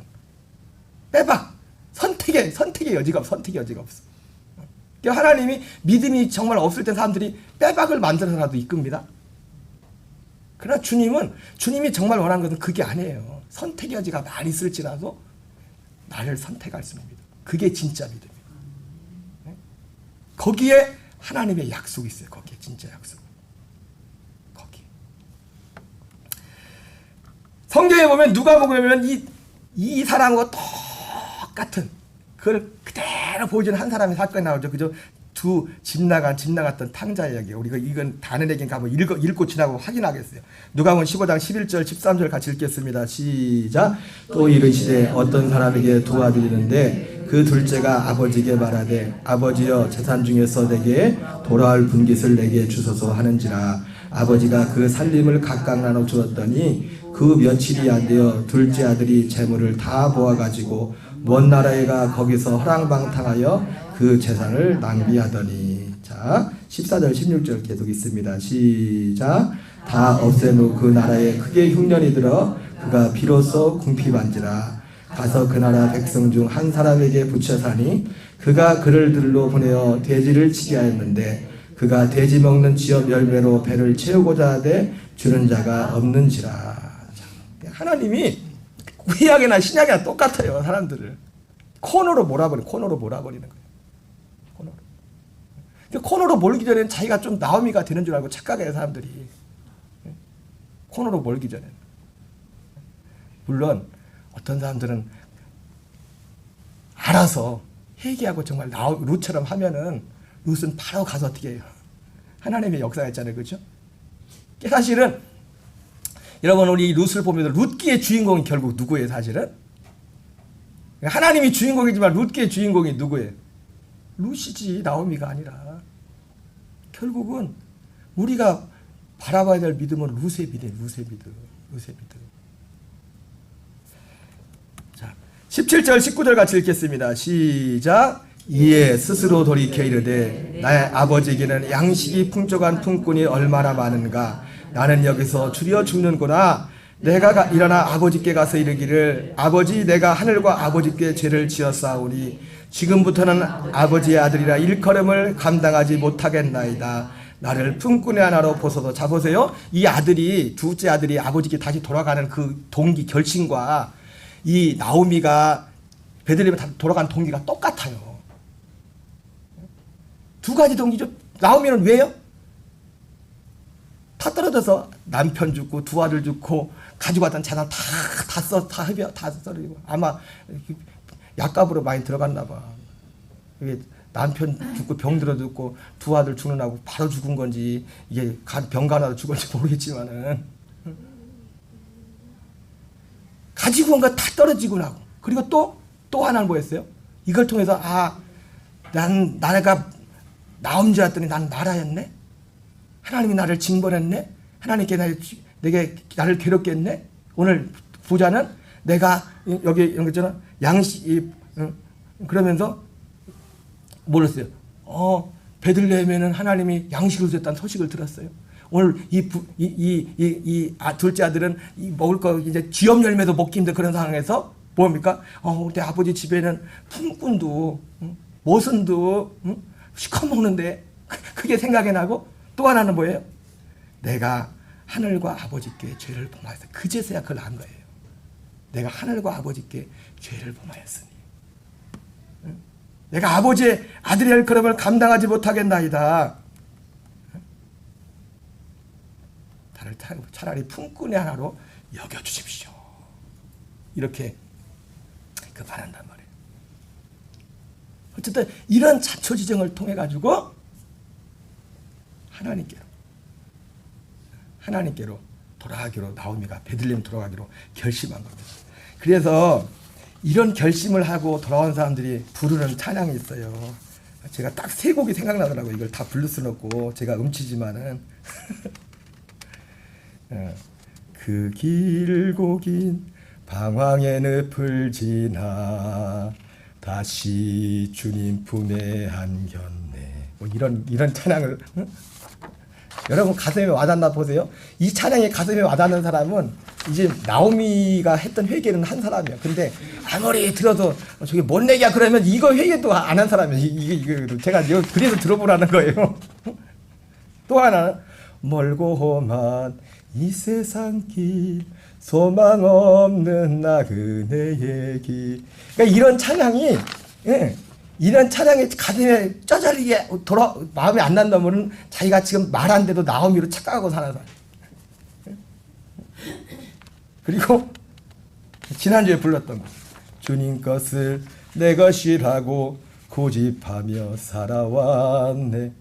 빼박 선택의 여지가 없어. 그러니까 하나님이 믿음이 정말 없을 때 사람들이 빼박을 만들어서라도 이끕니다. 그러나 주님이 정말 원하는 것은 그게 아니에요. 선택의 여지가 많이 있을지라도 나를 선택할 수 있습니다. 그게 진짜 믿음이에요. 거기에 하나님의 약속이 있어요. 거기에 진짜 약속. 거기. 성경에 보면 누가복음에 보면 이 사람과 똑같은 그걸 그대로 보여주는 한 사람의 사건이 나오죠. 그죠? 두 집 나갔던 탕자 이야기. 우리가 이건 다른 얘기는 가면 읽고 지나고 확인하겠어요. 누가복음 15장 11절 13절 같이 읽겠습니다. 시작. 또 이르시되 어떤 사람에게 두 아들이 있는데 그 둘째가 아버지에게 말하되 아버지여 재산 중에서 내게 돌아올 분깃을 내게 주소서 하는지라. 아버지가 그 살림을 각각 나눠 주었더니 그 며칠이 안 되어 둘째 아들이 재물을 다 모아가지고 먼 나라에 가 거기서 허랑방탕하여 그 재산을 낭비하더니. 자 14절 16절 계속 있습니다. 시작. 다 없앤 후 그 나라에 크게 흉년이 들어 그가 비로소 궁핍한지라. 가서 그 나라 백성 중 한 사람에게 붙여 사니 그가 그를 들로 보내어 돼지를 치게 하였는데 그가 돼지 먹는 지엽 열매로 배를 채우고자 하되 주는 자가 없는지라. 하나님이 구약이나 신약이나 똑같아요. 사람들을 코너로 몰아버리는 거예요. 코너로 몰기 전에는 자기가 좀 나오미가 되는 줄 알고 착각해요. 사람들이 코너로 몰기 전에는. 물론 어떤 사람들은 알아서 회개하고 정말 룻처럼 하면은 룻은 바로 가서 어떻게 해요? 하나님의 역사가 있잖아요. 그렇죠? 사실은 여러분 우리 룻을 보면 룻기의 주인공이 결국 누구예요? 사실은 하나님이 주인공이지만 룻기의 주인공이 누구예요? 룻이지 나오미가 아니라. 결국은 우리가 바라봐야 될 믿음은 룻의 믿음. 자, 17절 19절 같이 읽겠습니다. 시작. 이에 스스로 돌이켜 이르되 나의 아버지에게는 양식이 풍족한 품꾼이 얼마나 많은가. 나는 여기서 줄여 죽는구나. 내가 일어나 아버지께 가서 이르기를 아버지 내가 하늘과 아버지께 죄를 지었사오니 지금부터는 아버지의 아들이라 일컬음을 감당하지 못하겠나이다. 나를 품꾼의 하나로 보소서. 자 보세요. 이 아들이 둘째 아들이 아버지께 다시 돌아가는 그 동기 결심과 이 나오미가 베들레헴에 돌아간 동기가 똑같아요. 두 가지 동기죠. 나오미는 왜요? 다 떨어져서 남편 죽고 두 아들 죽고 가지고 왔던 재산 다 썰리고 아마 약값으로 많이 들어갔나 봐. 이게 남편 죽고 병 들어 죽고 두 아들 죽는다고 바로 죽은 건지 이게 병간화로 죽은지 모르겠지만은 가지고 온 거 다 떨어지고 나고. 그리고 또 하나는 뭐였어요? 이걸 통해서 내가 나온 줄 알았더니 난 나라였네. 하나님이 나를 징벌했네. 하나님께 나를 괴롭게 했네. 오늘 부자는 내가 여기 이런 거 있잖아. 양식 그러면서 뭘 했어요? 베들레헴에는 하나님이 양식을 주셨다는 소식을 들었어요. 오늘 둘째 아들은 먹을 거 이제 지엽 열매도 먹기 힘든 그런 상황에서 뭡니까? 내 아버지 집에는 품꾼도 모순도 시커 먹는데 그게 생각이 나고 또 하나는 뭐예요? 내가 하늘과 아버지께 죄를 범하였어. 그제서야 그걸 안 거예요. 내가 하늘과 아버지께 죄를 범하였으니 내가 아버지의 아들이 할 그름을 감당하지 못하겠나이다. 나를 차라리 품꾼의 하나로 여겨주십시오. 이렇게 바란단 말이에요. 어쨌든 이런 자초지정을 통해 가지고 하나님께로 돌아가기로 나오미가 베들레헴 돌아가기로 결심한 겁니다. 그래서 이런 결심을 하고 돌아온 사람들이 부르는 찬양이 있어요. 제가 딱 세 곡이 생각나더라고요. 이걸 다 부를 수는 없고 제가 음치지만은 그 길고 긴 방황의 늪을 지나 다시 주님 품에 안겼네. 뭐 이런 찬양을 여러분 가슴에 와닿나 보세요. 이 찬양이 가슴에 와닿는 사람은 이제 나오미가 했던 회개는 한 사람이야. 근데 아무리 들어도 저게 뭔 얘기야 그러면 이거 회개도 안 한 사람이야. 이거 제가 그래서 들어보라는 거예요. 또 하나 멀고 험한 이 세상 길 소망 없는 나그네의 길. 그러니까 이런 찬양이 이런 찬양이 가슴에 쩌저리게 마음에 안 난다면 자기가 지금 말 안 돼도 나오미로 착각하고 사는 사람. 그리고 지난주에 불렀던 거 주님 것을 내 것이라고 고집하며 살아왔네.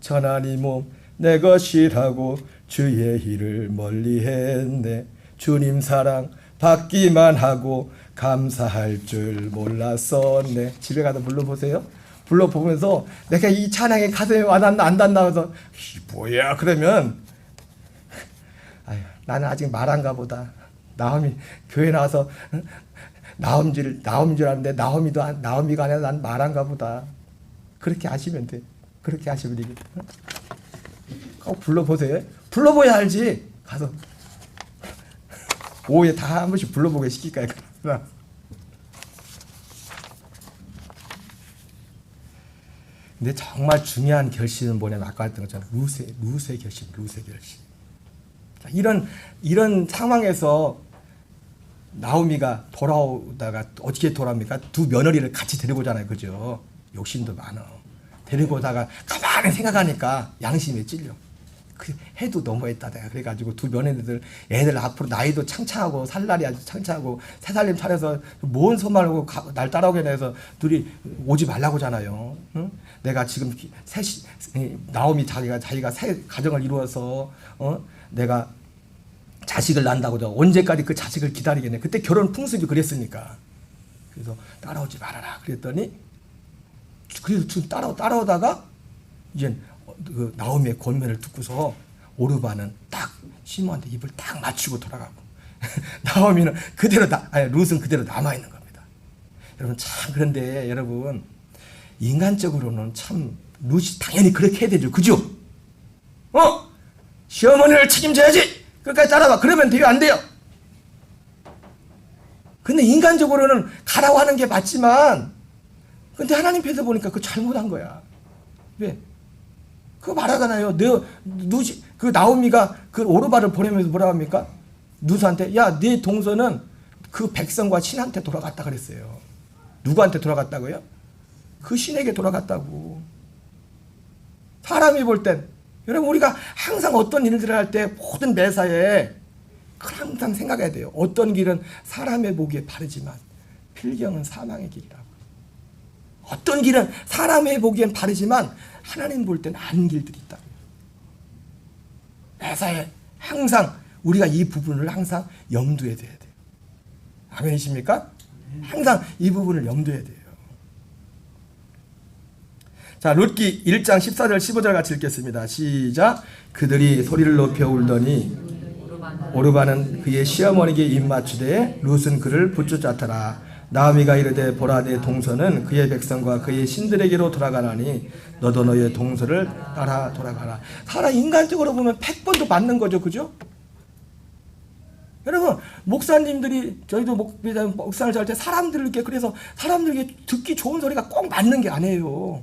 천하니 몸 내 것이라고 주의 일을 멀리했네. 주님 사랑 받기만 하고 감사할 줄 몰랐었네. 집에 가서 불러보세요. 불러보면서 내가 이 찬양에 가슴에 와닿나 안 닿나 해서 뭐야 그러면 아유, 나는 아직 말한가 보다. 나오미 교회 나와서 나온 줄 아는데 나오미가 아니라 난 말한가 보다. 그렇게 아시면 돼. 그렇게 하시면 되겠다. 꼭 불러보세요. 불러봐야 알지. 가서 오후에 다 한 번씩 불러보게 시킬까요? 근데 정말 중요한 결심은 뭐냐면 아까 했던 것처럼 루스의 결심. 자, 이런 상황에서 나오미가 돌아오다가 어떻게 돌아옵니까? 두 며느리를 같이 데리고 오잖아요. 그죠? 욕심도 많아. 데리고 오다가 가만히 생각하니까 양심에 찔려. 해도 너무했다 내가. 그래가지고 두 며느리들 애들 앞으로 나이도 창창하고 살날이 아주 창창하고 새살림 차려서 뭔 소말하고 날 따라오게 해서 둘이 오지 말라고 하잖아요. 응? 내가 지금 나오미 자기가 새 가정을 이루어서 내가 자식을 낳는다고 언제까지 그 자식을 기다리겠네. 그때 결혼 풍습이 그랬으니까. 그래서 따라오지 말아라 그랬더니 그래서 지금 따라오다가 이제 그 나오미의 권면을 듣고서 오르바는 딱 시므한테 입을 딱 맞추고 돌아가고 나오미는 그대로 룻은 그대로 남아 있는 겁니다. 여러분 참 그런데 여러분 인간적으로는 참 룻이 당연히 그렇게 해야 되죠. 그죠? 시어머니를 책임져야지. 끝까지 따라와. 그러면 돼요? 안 돼요? 근데 인간적으로는 가라고 하는 게 맞지만 근데 하나님 편에서 보니까 그거 잘못한 거야. 왜? 그거 말하잖아요. 그 나오미가 그 오르바를 보내면서 뭐라고 합니까? 누수한테 야, 네 동서는 그 백성과 신한테 돌아갔다 그랬어요. 누구한테 돌아갔다고요? 그 신에게 돌아갔다고. 사람이 볼 땐 여러분 우리가 항상 어떤 일들을 할 때 모든 매사에 항상 생각해야 돼요. 어떤 길은 사람의 보기에 바르지만 필경은 사망의 길이라고. 어떤 길은 사람의 보기엔 바르지만 하나님 볼 때는 아닌 길들이 있다. 매사에 항상 우리가 이 부분을 항상 염두에 둬야 돼요. 아멘이십니까? 항상 이 부분을 염두에 둬요. 자, 룻기 1장 14절 15절 같이 읽겠습니다. 시작. 그들이 소리를 높여 울더니 오르바는 그의 시어머니에게 입맞추되 룻은 그를 붙잡더라. 나오미가 이르되 보라 내 동서는 그의 백성과 그의 신들에게로 돌아가나니 너도 너의 동서를 따라 돌아가라. 사람 인간적으로 보면 100번도 맞는 거죠. 그죠? 여러분 목사님들이 저희도 목사를 잘 때 사람들에게 그래서 사람들에게 듣기 좋은 소리가 꼭 맞는 게 아니에요.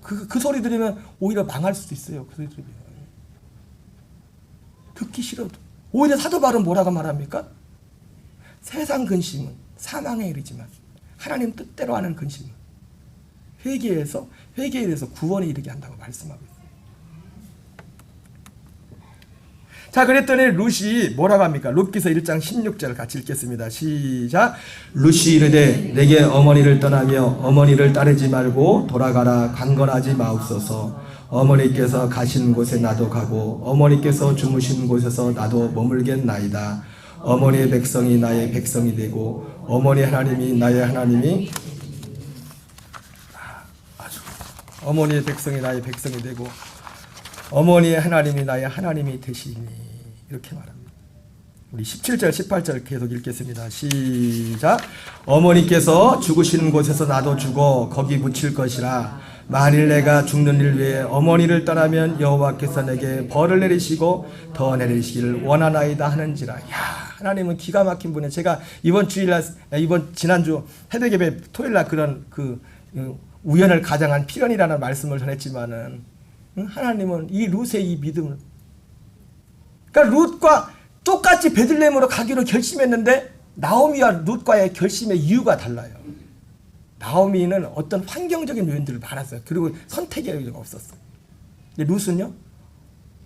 그 소리 들으면 오히려 망할 수도 있어요. 그 소리 들으면 듣기 싫어도. 오히려 사도 바울은 뭐라고 말합니까? 세상 근심은 사망에 이르지만 하나님 뜻대로 하는 근심은 회개에 대해서 구원에 이르게 한다고 말씀하고 있어요. 자, 그랬더니 룻이 뭐라고 합니까? 룻기서 1장 16절 같이 읽겠습니다. 시작. 룻이 이르되 내게 어머니를 떠나며 어머니를 따르지 말고 돌아가라. 강건하지 마옵소서. 어머니께서 가신 곳에 나도 가고 어머니께서 주무신 곳에서 나도 머물겠나이다. 어머니의 백성이 나의 백성이 되고 어머니 하나님이 나의 하나님이 어머니의 백성이 나의 백성이 되고 어머니의 하나님이 나의 하나님이 되시니 이렇게 말합니다. 우리 17절 18절 계속 읽겠습니다. 시작. 어머니께서 죽으시는 곳에서 나도 죽어 거기 묻힐 것이라. 만일 내가 죽는 일 외에 어머니를 떠나면 여호와께서 내게 벌을 내리시고 더 내리시기를 원하나이다 하는지라. 야, 하나님은 기가 막힌 분이에요. 제가 이번 지난주 새벽예배 토요일날 그런 우연을 가장한 필연이라는 말씀을 전했지만은 하나님은 이 룻의 이 믿음을, 그러니까 룻과 똑같이 베들레헴으로 가기로 결심했는데 나오미와 룻과의 결심의 이유가 달라요. 나오미는 어떤 환경적인 요인들을 많았어요. 그리고 선택의 여지가 없었어요. 근데 룻은요,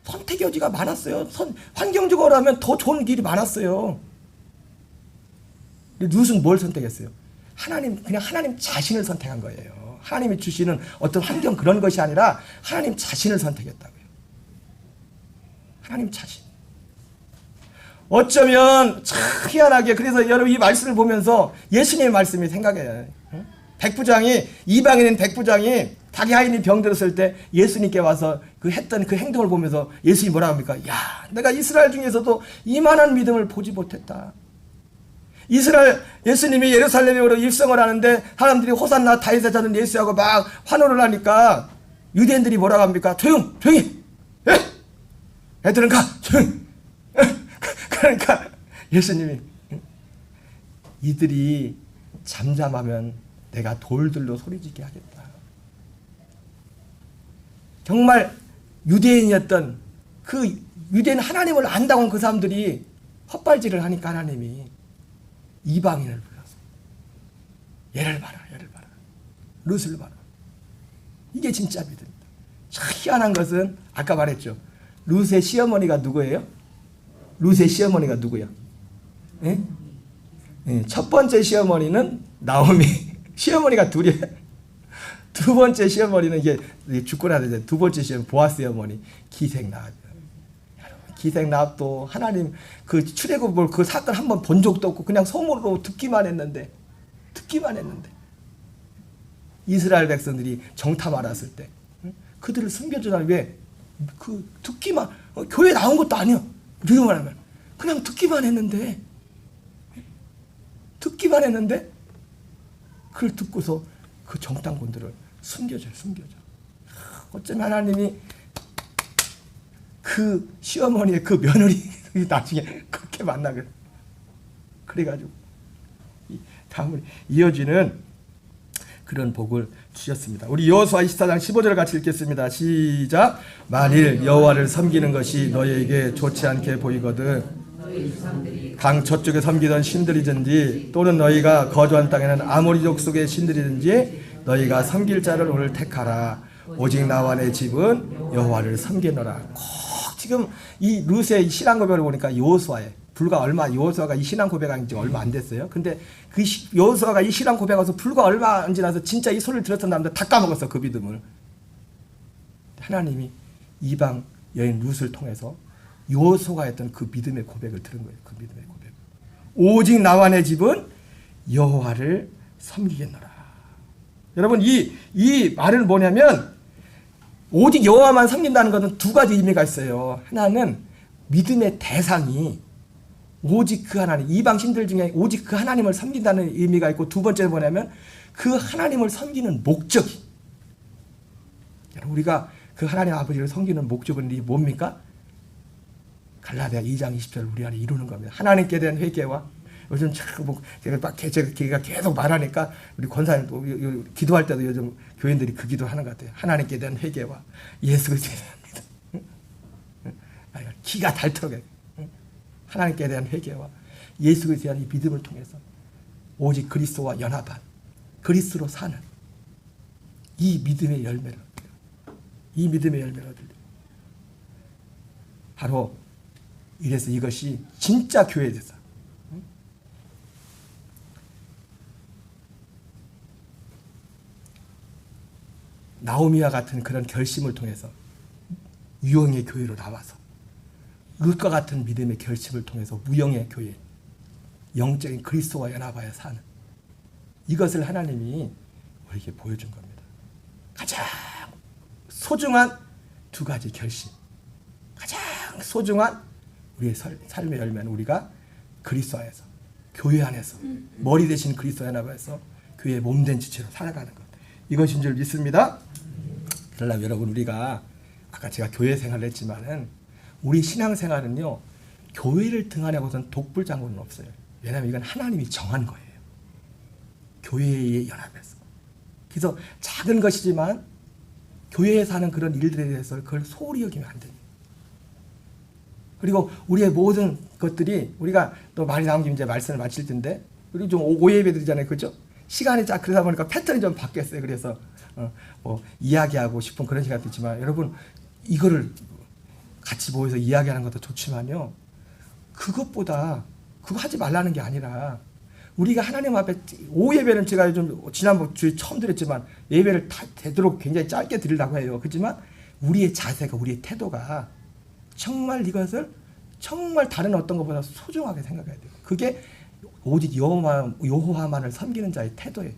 선택의 여지가 많았어요. 환경적으로 하면 더 좋은 길이 많았어요. 근데 룻은 뭘 선택했어요? 그냥 하나님 자신을 선택한 거예요. 하나님이 주시는 어떤 환경 그런 것이 아니라 하나님 자신을 선택했다고요. 하나님 자신. 어쩌면 참 희한하게, 그래서 여러분 이 말씀을 보면서 예수님의 말씀이 생각해요. 백부장이, 이방인인 백부장이 자기 하인이 병들었을 때 예수님께 와서 했던 그 행동을 보면서 예수님이 뭐라고 합니까? 야, 내가 이스라엘 중에서도 이만한 믿음을 보지 못했다. 예수님이 예루살렘으로 입성을 하는데 사람들이 호산나 다윗의 자는 예수하고 막 환호를 하니까 유대인들이 뭐라고 합니까? 조용히! 예? 애들은 가! 조용히! 그러니까 예수님이 이들이 잠잠하면 내가 돌들로 소리지게 하겠다. 정말 유대인이었던 그 유대인 하나님을 안다고 한 그 사람들이 헛발질을 하니까 하나님이 이방인을 불러서 얘를 봐라. 룻을 봐라. 이게 진짜 믿음이다. 참 희한한 것은 아까 말했죠. 룻의 시어머니가 누구예요? 룻의 시어머니가 누구야? 예? 예, 첫 번째 시어머니는 나오미. 시어머니가 둘이에요. 두 번째 시어머니는 이게 죽고 나서 두 번째 시어머니 보아스의 어머니 기생나합. 기생나합도 하나님 그 출애굽을 그 사건 한번 본 적도 없고 그냥 소문으로 듣기만 했는데 이스라엘 백성들이 정탐 알았을 때 그들을 숨겨주다니 왜 그 듣기만 교회 나온 것도 아니야. 이렇게 말하면 그냥 듣기만 했는데 그걸 듣고서 그 정탐꾼들을 숨겨줘. 어쩌면 하나님이 그 시어머니의 그 며느리 나중에 그렇게 만나게 그래가지고 다음으로 이어지는 그런 복을 주셨습니다. 우리 여호수아 24장 15절 같이 읽겠습니다. 시작. 만일 여호와를 섬기는 것이 너희에게 좋지 않게 보이거든 강 저쪽에 섬기던 신들이든지 또는 너희가 거주한 땅에는 아모리족 속의 신들이든지 너희가 섬길 자를 오늘 택하라. 오직 나와 내 집은 여호와를 섬기노라. 꼭 지금 이 룻의 신앙 고백을 보니까 여호수아가 이 신앙 고백한 지 얼마 안 됐어요. 근데 그 여호수아가 이 신앙 고백하고서 불과 얼마 안 지나서 진짜 이 소리를 들었던 사람들 다 까먹었어. 그 믿음을. 하나님이 이방 여인 룻을 통해서 여호수아가 했던 그 믿음의 고백을 들은 거예요. 그 믿음의 고백. 오직 나와 내 집은 여호와를 섬기겠노라. 여러분 이 말은 뭐냐면 오직 여호와만 섬긴다는 것은 두 가지 의미가 있어요. 하나는 믿음의 대상이 오직 그 하나님, 이방 신들 중에 오직 그 하나님을 섬긴다는 의미가 있고, 두 번째는 뭐냐면 그 하나님을 섬기는 목적이, 우리가 그 하나님 아버지를 섬기는 목적은 뭡니까? 갈라디아 2장 20절 우리 안에 이루는 겁니다. 하나님께 대한 회개와, 요즘 제가 계속 말하니까 우리 권사님도 기도할 때도 요즘 교인들이 그 기도 하는 것 같아요. 하나님께 대한 회개와 예수 그리스도에 대한 믿음. 기가 닳도록 하나님께 대한 회개와 예수 그리스도에 대한 이 믿음을 통해서 오직 그리스도와 연합한 그리스도로 사는 이 믿음의 열매를 얻으려. 바로 이래서 이것이 진짜 교회에서 나오미와 같은 그런 결심을 통해서 유형의 교회로 나와서 룻과 같은 믿음의 결심을 통해서 무형의 교회, 영적인 그리스도와 연합하여 사는 이것을 하나님이 우리에게 보여준 겁니다. 가장 소중한 두 가지 결심, 가장 소중한 우리의 삶의 열매는 우리가 그리스도 안에서, 교회 안에서, 머리 대신 그리스도 안에서 교회의 몸된 지체로 살아가는 것, 이것인 줄 믿습니다. 그러려면 여러분, 우리가 아까 제가 교회 생활을 했지만은 우리 신앙생활은요, 교회를 등한하고선 독불장군은 없어요. 왜냐하면 이건 하나님이 정한 거예요. 교회의 연합에서. 그래서 작은 것이지만 교회에서 하는 그런 일들에 대해서 그걸 소홀히 여기면 안 됩니다. 그리고 우리의 모든 것들이, 우리가 또 말이 나온 김에 이제 말씀을 마칠 텐데, 우리 좀 오예배 드리잖아요. 그죠? 시간이 쫙 그러다 보니까 패턴이 좀 바뀌었어요. 그래서 뭐 이야기하고 싶은 그런 시간도 있지만, 여러분 이거를 같이 모여서 이야기하는 것도 좋지만요, 그것보다 그거 하지 말라는 게 아니라, 우리가 하나님 앞에 오예배는 제가 좀 지난번 주에 처음 드렸지만 예배를 다 되도록 굉장히 짧게 드리려고 해요. 그렇지만 우리의 자세가, 우리의 태도가 정말 이것을 정말 다른 어떤 것보다 소중하게 생각해야 돼요. 그게 오직 여호와만을 섬기는 자의 태도예요.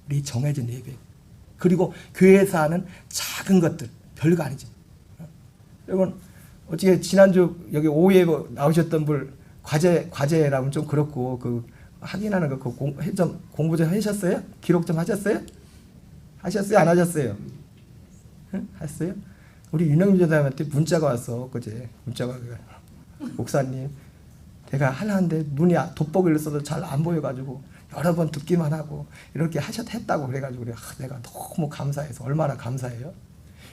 우리 정해진 예배. 그리고 교회에서 하는 작은 것들, 별거 아니지. 여러분 어떻게 지난주 여기 오후에 나오셨던 분 과제라면 좀 그렇고, 그 확인하는 거 공부 좀 하셨어요? 기록 좀 하셨어요? 하셨어요? 안 하셨어요? 응? 하셨어요? 우리 윤영민 전사님한테 문자가 왔어. 그제 문자가, 목사님 제가 하나인데 눈이 돋보기를 써도 잘 안 보여가지고 여러 번 듣기만 하고 이렇게 했다고 그래가지고 내가 너무 감사해서, 얼마나 감사해요.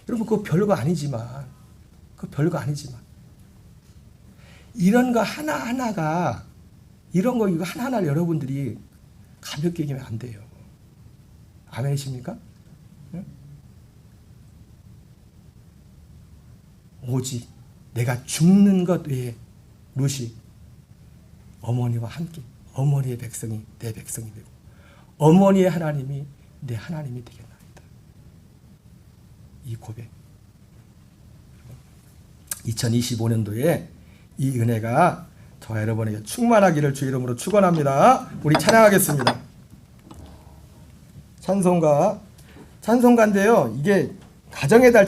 여러분 그거 별거 아니지만, 이런 거 하나하나가, 이런 거 이거 하나하나 여러분들이 가볍게 여기면 안 돼요. 아멘이십니까? 응? 오직 내가 죽는 것 외에 루시 어머니와 함께, 어머니의 백성이 내 백성이 되고 어머니의 하나님이 내 하나님이 되겠나이다. 이 고백. 2025년도에 이 은혜가 저와 여러분에게 충만하기를 주 이름으로 축원합니다. 우리 찬양하겠습니다. 찬송가인데요, 이게 가정의 달